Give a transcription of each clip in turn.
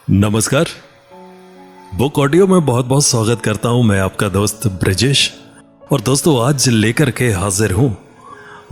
नमस्कार। Book audio में बहुत बहुत स्वागत करता हूं मैं आपका दोस्त ब्रजेश। और दोस्तों, आज लेकर के हाजिर हूं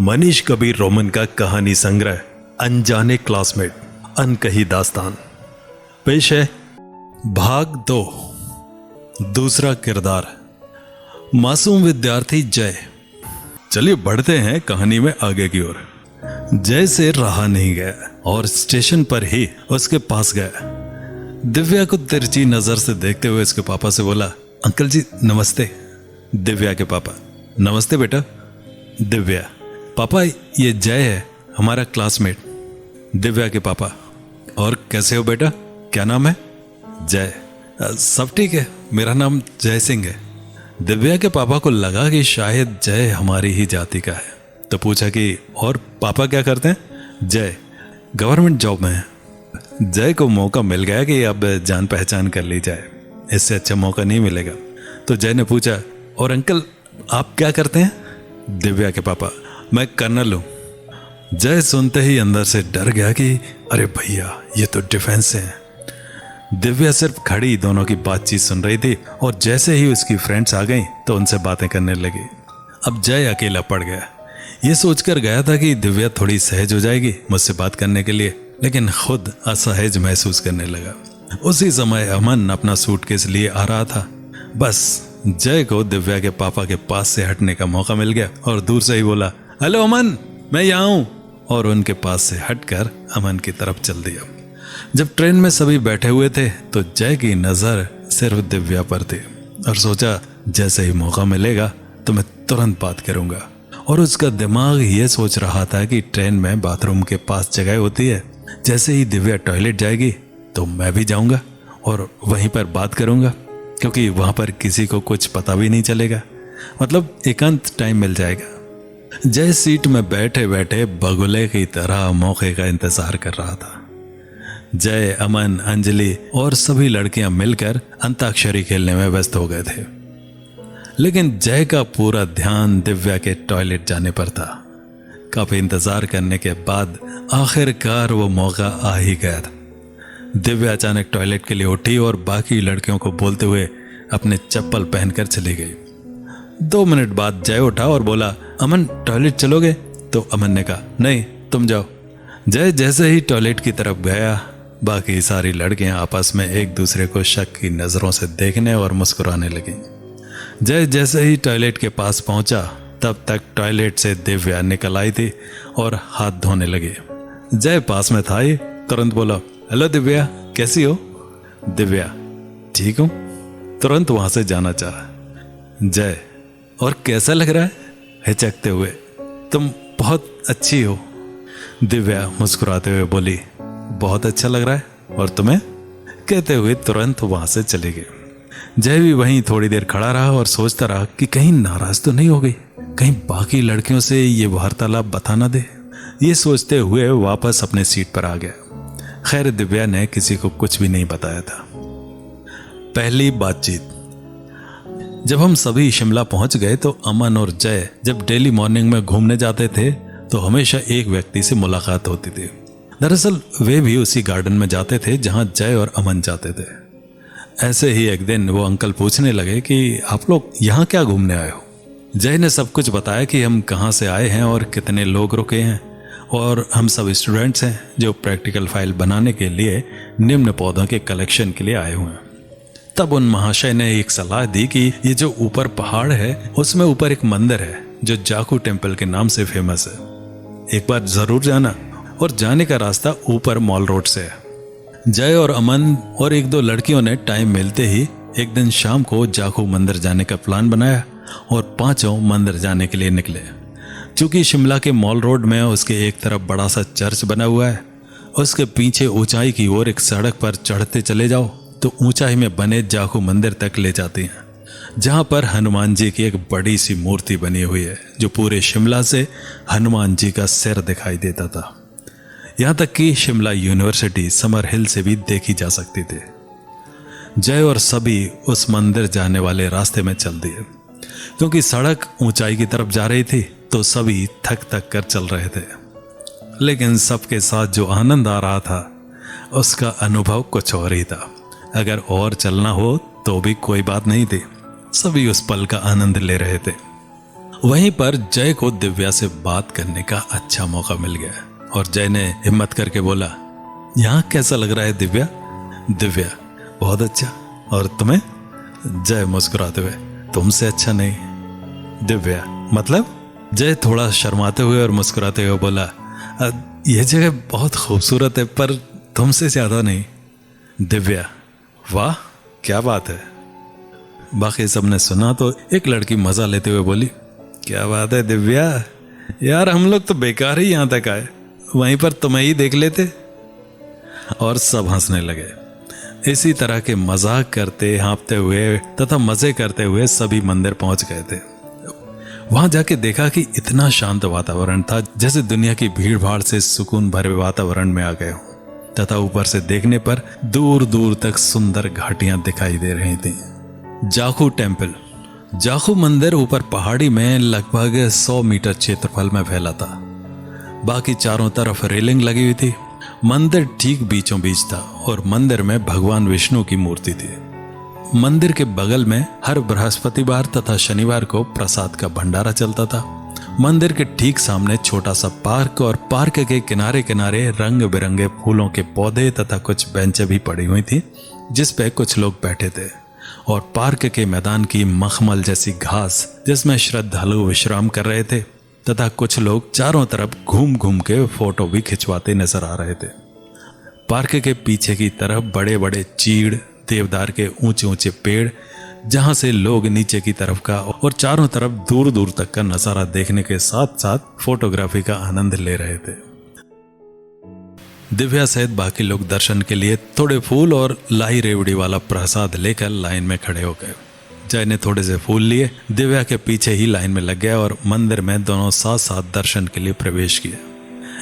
मनीष कबीर रोमन का कहानी संग्रह अनजाने क्लासमेट, अनकही दास्तान। पेश है भाग 2, दूसरा किरदार, मासूम विद्यार्थी जय। चलिए बढ़ते हैं कहानी में आगे की ओर। जय से रहा नहीं गया और स्टेशन पर ही उसके पास गया। दिव्या को तिरछी नजर से देखते हुए उसके पापा से बोला, अंकल जी नमस्ते। दिव्या के पापा, नमस्ते बेटा। दिव्या, पापा ये जय है, हमारा क्लासमेट। दिव्या के पापा, और कैसे हो बेटा, क्या नाम है? जय, सब ठीक है, मेरा नाम जय सिंह है। दिव्या के पापा को लगा कि शायद जय हमारी ही जाति का है, तो पूछा कि और पापा क्या करते हैं? जय, गवर्नमेंट जॉब में है। जय को मौका मिल गया कि अब जान पहचान कर ली जाए, इससे अच्छा मौका नहीं मिलेगा। तो जय ने पूछा, और अंकल आप क्या करते हैं? दिव्या के पापा, मैं कर्नल हूं। जय सुनते ही अंदर से डर गया कि अरे भैया, ये तो डिफेंस से है। दिव्या सिर्फ खड़ी दोनों की बातचीत सुन रही थी और जैसे ही उसकी फ्रेंड्स आ गई तो उनसे बातें करने लगी। अब जय अकेला पड़ गया। ये सोचकर गया था कि दिव्या थोड़ी सहज हो जाएगी मुझसे बात करने के लिए, लेकिन खुद असहज महसूस करने लगा। उसी समय अमन अपना सूटकेस लिए आ रहा था। बस जय को दिव्या के पापा के पास से हटने का मौका मिल गया और दूर से ही बोला, हेलो अमन, मैं यहाँ हूँ। और उनके पास से हटकर अमन की तरफ चल दिया। जब ट्रेन में सभी बैठे हुए थे तो जय की नजर सिर्फ दिव्या पर थी और सोचा जैसे ही मौका मिलेगा तो मैं तुरंत बात करूंगा। और उसका दिमाग ये सोच रहा था कि ट्रेन में बाथरूम के पास जगह होती है, जैसे ही दिव्या टॉयलेट जाएगी तो मैं भी जाऊंगा और वहीं पर बात करूंगा, क्योंकि वहां पर किसी को कुछ पता भी नहीं चलेगा, मतलब एकांत टाइम मिल जाएगा। जय सीट में बैठे बैठे बगुले की तरह मौके का इंतजार कर रहा था। जय, अमन, अंजलि और सभी लड़कियां मिलकर अंताक्षरी खेलने में व्यस्त हो गए थे, लेकिन जय का पूरा ध्यान दिव्या के टॉयलेट जाने पर था। काफी इंतजार करने के बाद आखिरकार वो मौका आ ही गया था। दिव्या अचानक टॉयलेट के लिए उठी और बाकी लड़कियों को बोलते हुए अपने चप्पल पहनकर चली गई। 2 मिनट बाद जय उठा और बोला, अमन टॉयलेट चलोगे? तो अमन ने कहा, नहीं तुम जाओ। जय जैसे ही टॉयलेट की तरफ गया, बाकी सारी लड़कियां आपस में एक दूसरे को शक की नजरों से देखने और मुस्कुराने लगी। जय जैसे ही टॉयलेट के पास पहुंचा, तब तक टॉयलेट से दिव्या निकल आई थी और हाथ धोने लगी। जय पास में था ही तुरंत बोला, हेलो दिव्या, कैसी हो? दिव्या, ठीक हूं। तुरंत वहां से जाना चाहा। जय, और कैसा लग रहा है? हिचकते हुए, तुम बहुत अच्छी हो। दिव्या मुस्कुराते हुए बोली, बहुत अच्छा लग रहा है, और तुम्हें? कहते हुए तुरंत वहां से चली गई। जय भी वहीं थोड़ी देर खड़ा रहा और सोचता रहा कि कहीं नाराज तो नहीं हो गई, कहीं बाकी लड़कियों से ये वार्तालाप बता ना दे। ये सोचते हुए वापस अपने सीट पर आ गया। खैर, दिव्या ने किसी को कुछ भी नहीं बताया था। पहली बातचीत। जब हम सभी शिमला पहुंच गए तो अमन और जय जब डेली मॉर्निंग में घूमने जाते थे तो हमेशा एक व्यक्ति से मुलाकात होती थी। दरअसल वे भी उसी गार्डन में जाते थे जहां जय और अमन जाते थे। ऐसे ही एक दिन वो अंकल पूछने लगे कि आप लोग यहाँ क्या घूमने आए हो? जय ने सब कुछ बताया कि हम कहाँ से आए हैं और कितने लोग रुके हैं, और हम सब स्टूडेंट्स हैं जो प्रैक्टिकल फाइल बनाने के लिए निम्न पौधों के कलेक्शन के लिए आए हुए हैं। तब उन महाशय ने एक सलाह दी कि ये जो ऊपर पहाड़ है उसमें ऊपर एक मंदिर है जो जाखू टेम्पल के नाम से फेमस है, एक बार जरूर जाना, और जाने का रास्ता ऊपर मॉल रोड से है। जय और अमन और 1-2 लड़कियों ने टाइम मिलते ही एक दिन शाम को जाखू मंदिर जाने का प्लान बनाया और 5 मंदिर जाने के लिए निकले। चूंकि शिमला के मॉल रोड में उसके एक तरफ बड़ा सा चर्च बना हुआ है, उसके पीछे ऊंचाई की ओर एक सड़क पर चढ़ते चले जाओ तो ऊंचाई में बने जाखू मंदिर तक ले जाती हैं, जहां पर हनुमान जी की एक बड़ी सी मूर्ति बनी हुई है जो पूरे शिमला से हनुमान जी का सिर दिखाई देता था। यहां तक कि शिमला यूनिवर्सिटी समर हिल से भी देखी जा सकती थी। जय और सभी उस मंदिर जाने वाले रास्ते में चल दिए। क्योंकि सड़क ऊंचाई की तरफ जा रही थी तो सभी थक थक कर चल रहे थे, लेकिन सबके साथ जो आनंद आ रहा था उसका अनुभव कुछ और ही था। अगर और चलना हो तो भी कोई बात नहीं थी। सभी उस पल का आनंद ले रहे थे। वहीं पर जय को दिव्या से बात करने का अच्छा मौका मिल गया और जय ने हिम्मत करके बोला, यहाँ कैसा लग रहा है दिव्या? दिव्या, बहुत अच्छा। और तुम्हें? जय मुस्कुराते हुए, तुमसे अच्छा नहीं। दिव्या, मतलब? जय थोड़ा शर्माते हुए और मुस्कुराते हुए बोला, यह जगह बहुत खूबसूरत है पर तुमसे ज्यादा नहीं। दिव्या, वाह क्या बात है। बाकी सबने सुना तो एक लड़की मजा लेते हुए बोली, क्या बात है दिव्या, यार हम लोग तो बेकार ही यहां तक आए, वहीं पर तुम्हें ही देख लेते। और सब हंसने लगे। इसी तरह के मजाक करते, हाँफते हुए तथा मजे करते हुए सभी मंदिर पहुंच गए थे। वहां जाके देखा कि इतना शांत वातावरण था जैसे दुनिया की भीड़ भाड़ से सुकून भरे वातावरण में आ गए हों, तथा ऊपर से देखने पर दूर दूर तक सुंदर घाटियां दिखाई दे रही थी। जाखू टेम्पल। जाखू मंदिर ऊपर पहाड़ी में लगभग 100 मीटर क्षेत्रफल में फैला था। बाकी चारों तरफ रेलिंग लगी हुई थी। मंदिर ठीक बीचों बीच था और मंदिर में भगवान विष्णु की मूर्ति थी। मंदिर के बगल में हर बृहस्पतिवार तथा शनिवार को प्रसाद का भंडारा चलता था। मंदिर के ठीक सामने छोटा सा पार्क और पार्क के किनारे किनारे रंग बिरंगे फूलों के पौधे तथा कुछ बेंचें भी पड़ी हुई थी जिस पे कुछ लोग बैठे थे। और पार्क के मैदान की मखमल जैसी घास जिसमें श्रद्धालु विश्राम कर रहे थे तथा कुछ लोग चारों तरफ घूम घूम के फोटो भी खिंचवाते नजर आ रहे थे। पार्क के पीछे की तरफ बड़े बड़े चीड़, देवदार के ऊंचे ऊंचे पेड़, जहां से लोग नीचे की तरफ का और चारों तरफ दूर दूर तक का नजारा देखने के साथ साथ फोटोग्राफी का आनंद ले रहे थे। दिव्या सहित बाकी लोग दर्शन के लिए थोड़े फूल और लाई रेवड़ी वाला प्रसाद लेकर लाइन में खड़े हो गए। जय ने थोड़े से फूल लिए, दिव्या के पीछे ही लाइन में लग गया और मंदिर में दोनों साथ साथ दर्शन के लिए प्रवेश किए।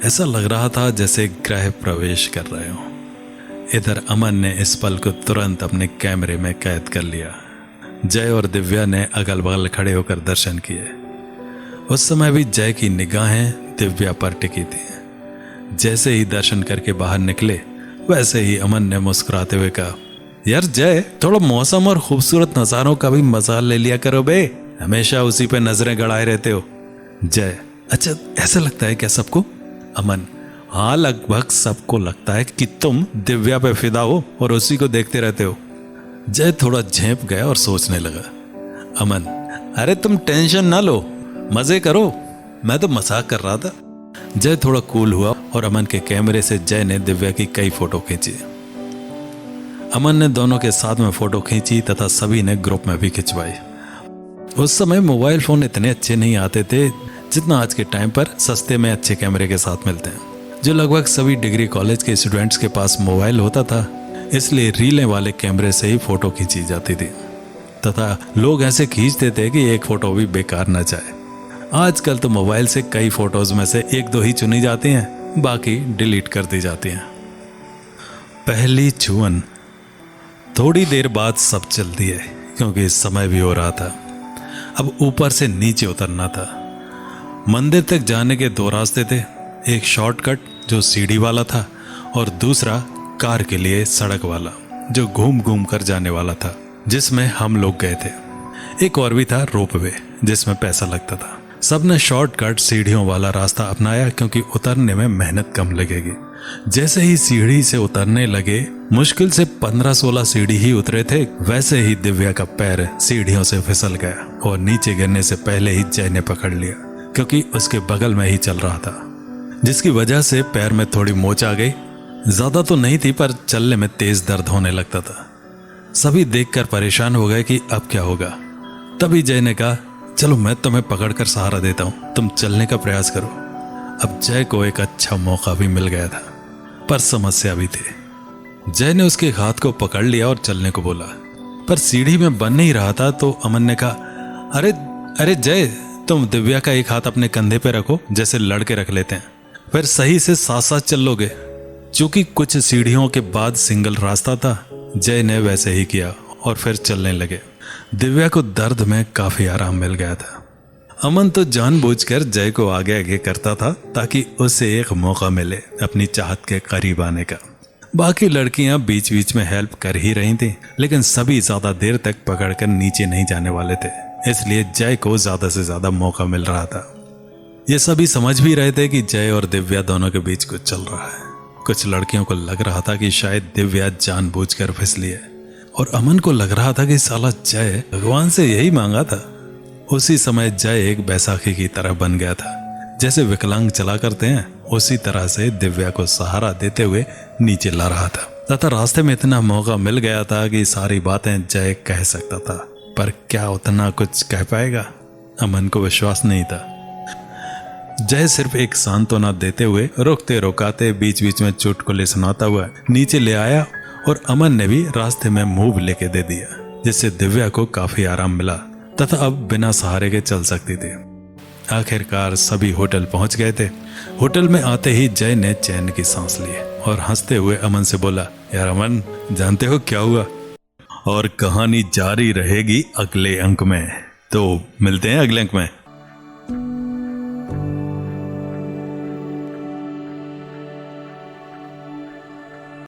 ऐसा लग रहा था जैसे गृह प्रवेश कर रहे हो। इधर अमन ने इस पल को तुरंत अपने कैमरे में कैद कर लिया। जय और दिव्या ने अगल बगल खड़े होकर दर्शन किए। उस समय भी जय की निगाहें दिव्या पर टिकी थी। जैसे ही दर्शन करके बाहर निकले वैसे ही अमन ने मुस्कुराते हुए कहा, यार जय, थोड़ा मौसम और खूबसूरत नजारों का भी मजा ले लिया करो बे, हमेशा उसी पे नजरें गड़ाए रहते हो। जय, अच्छा ऐसा लगता है क्या सबको? अमन, हाँ लगभग सबको लगता है कि तुम दिव्या पे फिदा हो और उसी को देखते रहते हो। जय थोड़ा झेंप गया और सोचने लगा। अमन, अरे तुम टेंशन ना लो, मजे करो, मैं तो मजाक कर रहा था। जय थोड़ा कूल हुआ और अमन के कैमरे से जय ने दिव्या की कई फोटो खींची। अमन ने दोनों के साथ में फोटो खींची तथा सभी ने ग्रुप में भी खिंचवाई। उस समय मोबाइल फोन इतने अच्छे नहीं आते थे जितना आज के टाइम पर सस्ते में अच्छे कैमरे के साथ मिलते हैं, जो लगभग सभी डिग्री कॉलेज के स्टूडेंट्स के पास मोबाइल होता था। इसलिए रीलें वाले कैमरे से ही फोटो खींची जाती थी तथा लोग ऐसे खींचते थे कि एक फोटो भी बेकार न जाए। आजकल तो मोबाइल से कई फोटोज में से एक दो ही चुनी जाती हैं, बाकी डिलीट कर दी जाती हैं। पहली छुअन। थोड़ी देर बाद सब चल दिए क्योंकि समय भी हो रहा था। अब ऊपर से नीचे उतरना था। मंदिर तक जाने के दो रास्ते थे, एक शॉर्टकट जो सीढ़ी वाला था और दूसरा कार के लिए सड़क वाला जो घूम घूम कर जाने वाला था, जिसमें हम लोग गए थे। एक और भी था रोपवे जिसमें पैसा लगता था। सबने शॉर्टकट सीढ़ियों वाला रास्ता अपनाया क्योंकि उतरने में मेहनत कम लगेगी। जैसे ही सीढ़ी से उतरने लगे, मुश्किल से 15-16 सीढ़ी ही उतरे थे, वैसे ही दिव्या का पैर सीढ़ियों से फिसल गया और नीचे गिरने से पहले ही जय ने पकड़ लिया क्योंकि उसके बगल में ही चल रहा था, जिसकी वजह से पैर में थोड़ी मोच आ गई। ज्यादा तो नहीं थी पर चलने में तेज दर्द होने लगता था। सभी देखकर परेशान हो गए कि अब क्या होगा। तभी जय ने कहा, चलो मैं तुम्हें पकड़कर सहारा देता हूं, तुम चलने का प्रयास करो। अब जय को एक अच्छा मौका भी मिल गया था पर समस्या भी थी। जय ने उसके हाथ को पकड़ लिया और चलने को बोला, पर सीढ़ी में बन नहीं रहा था। तो अमन ने कहा, अरे अरे जय, तुम दिव्या का एक हाथ अपने कंधे पे रखो जैसे लड़के रख लेते हैं, फिर सही से साथ साथ चल लोगे। चूंकि कुछ सीढ़ियों के बाद सिंगल रास्ता था, जय ने वैसे ही किया और फिर चलने लगे। दिव्या को दर्द में काफी आराम मिल गया था। अमन तो जानबूझकर जय को आगे आगे करता था ताकि उसे एक मौका मिले अपनी चाहत के करीब आने का। बाकी लड़कियां बीच बीच में हेल्प कर ही रही थी, लेकिन सभी ज्यादा देर तक पकड़कर नीचे नहीं जाने वाले थे, इसलिए जय को ज्यादा से ज्यादा मौका मिल रहा था। ये सभी समझ भी रहे थे कि जय और दिव्या दोनों के बीच कुछ चल रहा है। कुछ लड़कियों को लग रहा था कि शायद दिव्या जानबूझकर फिसली है, और अमन को लग रहा था कि साला जय भगवान से यही मांगा था। उसी समय जय एक बैसाखी की तरह बन गया था। जैसे विकलांग चला करते हैं, उसी तरह से दिव्या को सहारा देते हुए नीचे ला रहा था, तथा रास्ते में इतना मौका मिल गया था कि सारी बातें जय कह सकता था, पर क्या उतना कुछ कह पाएगा? अमन को विश्वास नहीं था। जय सिर्फ एक सांत्वना देते हुए रोकते रोकाते बीच बीच में चुटकुले सुनाता हुआ नीचे ले आया, और अमन ने भी रास्ते में मूव लेके दे दिया, जिससे दिव्या को काफी आराम मिला तथा अब बिना सहारे के चल सकती थी। आखिरकार सभी होटल पहुंच गए थे। होटल में आते ही जय ने चैन की सांस ली और हंसते हुए अमन से बोला, यार अमन, जानते हो क्या हुआ? और कहानी जारी रहेगी अगले अंक में, तो मिलते हैं अगले अंक में।